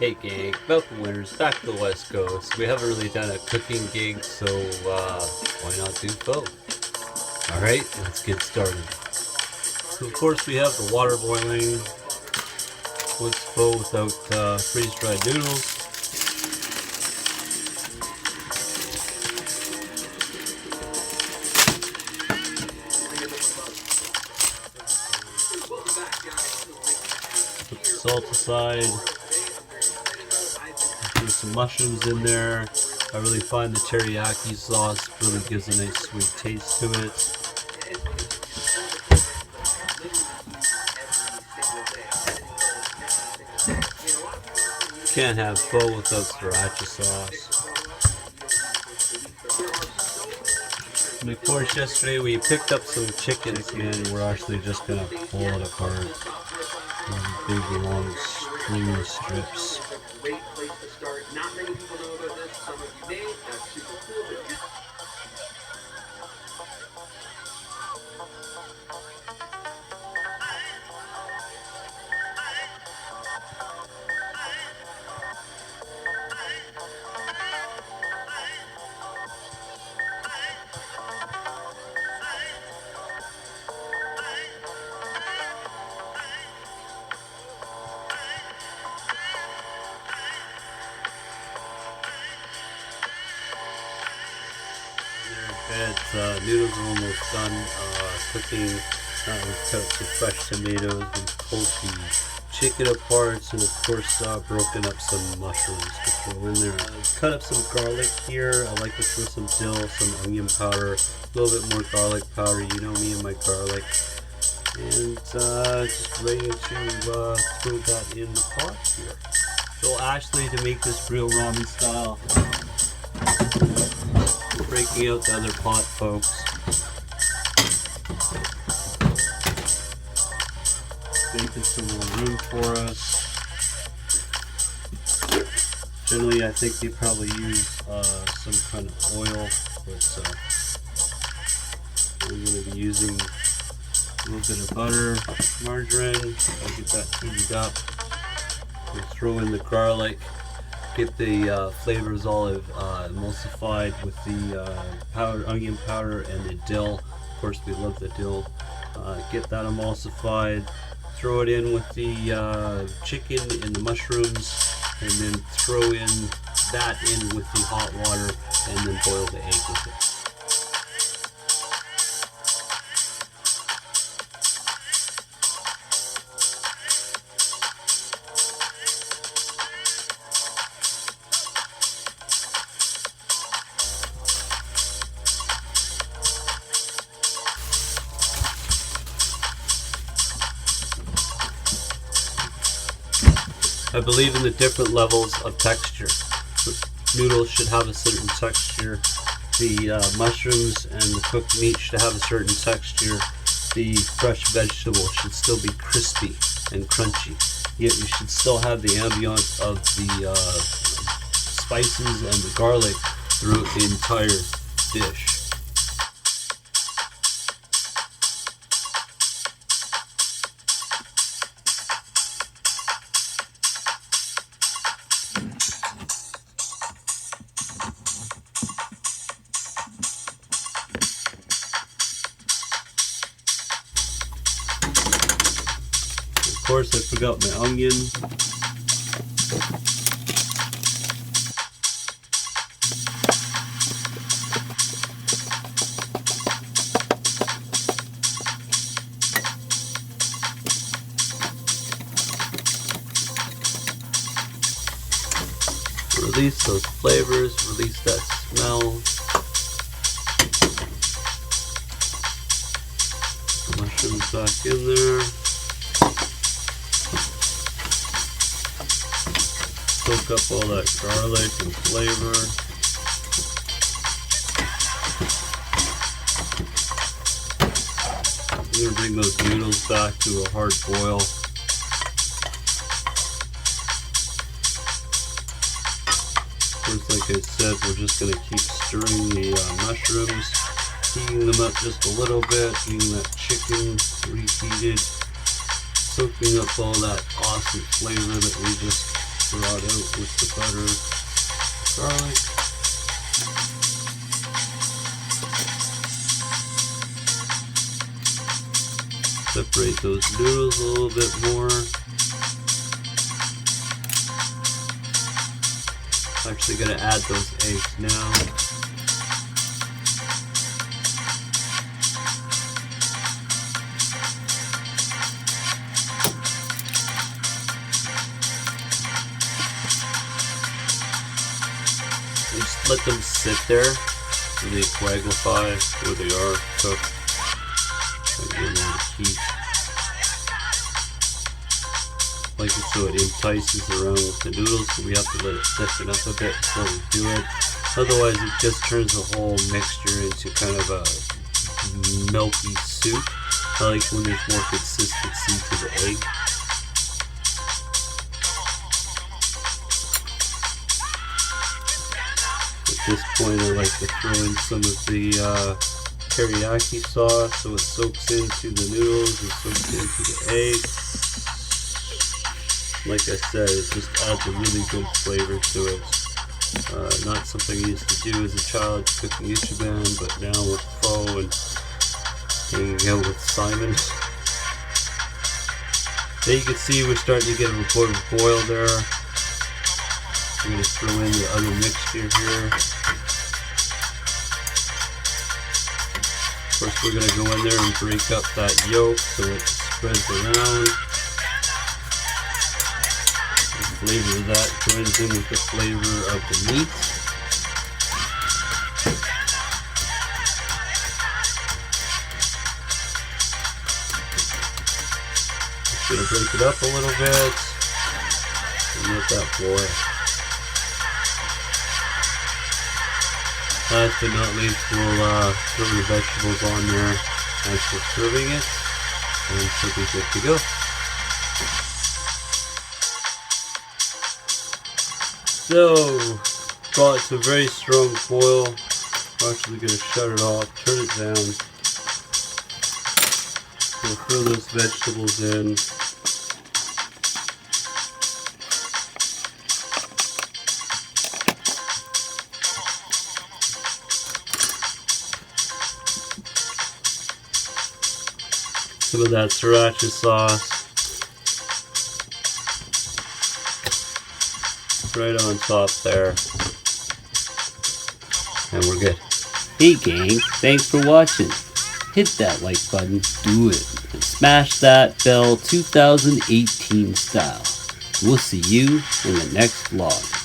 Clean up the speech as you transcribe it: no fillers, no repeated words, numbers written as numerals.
Hey gang, Falcon Winners back to the West Coast. We haven't really done a cooking gig, so why not do pho? Alright, let's get started. So of course we have the water boiling. What's pho without freeze-dried noodles? Put the salt aside. There's some mushrooms in there. I really find the teriyaki sauce really gives a nice sweet taste to it. Can't have pho without sriracha sauce. And of course yesterday we picked up some chickens, man. We're actually just gonna pull it apart. Big long string strips. Not many people know about this. Some of you may. That's super cool. Noodles are almost done cooking. We've cut some fresh tomatoes. We've pulled the chicken apart, and of course broken up some mushrooms to throw in there. Cut up some garlic here. I like to throw some dill, some onion powder, a little bit more garlic powder. You know me and my garlic. And just ready to throw that in the pot here. So Ashley, to make this real ramen style, breaking out the other pot, folks. Making some more room for us. Generally, I think they probably use some kind of oil, but I'm going to be using a little bit of butter, margarine. I'll get that heated up. We'll throw in the garlic. Get the flavors all emulsified with the onion powder and the dill. Of course, we love the dill. Get that emulsified. Throw it in with the chicken and the mushrooms, and then throw in that in with the hot water, and then boil the egg with it. I believe in the different levels of texture. The noodles should have a certain texture. The mushrooms and the cooked meat should have a certain texture. The fresh vegetables should still be crispy and crunchy. Yet you should still have the ambiance of the spices and the garlic throughout the entire dish. Of course, I forgot my onion. Release those flavors, release that smell. Mushrooms back in there. Soak up all that garlic and flavor. I'm going to bring those noodles back to a hard boil. Of course, like I said, we're just going to keep stirring the mushrooms, heating them up just a little bit, getting that chicken reheated, soaking up all that awesome flavor that we just brought out. with the butter, garlic. Separate those noodles a little bit more. I'm actually going to add those eggs now. And just let them sit there so they coagulify where they are cooked. Give them a lot of heat. Like it so it entices around with the noodles, so we have to let it thicken up a bit before we do it. Otherwise it just turns the whole mixture into kind of a milky soup. I like when there's more consistency to the egg. At this point I like to throw in some of the teriyaki sauce so it soaks into the noodles and soaks into the egg. Like I said, it just adds a really good flavor to it. Not something I used to do as a child, cooking ichiban, but now with pho and hanging out with Simon. There you can see we're starting to get a bit of boil there. I'm going to throw in the other mixture here. First we're going to go in there and break up that yolk so it spreads around. The flavor of that joins in with the flavor of the meat. Just going to break it up a little bit and let that boil. Last but not least, we'll throw the vegetables on there as we're serving it, and should be good to go. So, brought it to a very strong boil. I'm actually going to shut it off, turn it down. We'll throw those vegetables in. Some of that sriracha sauce right on top there, and we're good. Hey gang, thanks for watching. Hit that like button, do it, and smash that bell 2018 style. We'll see you in the next vlog.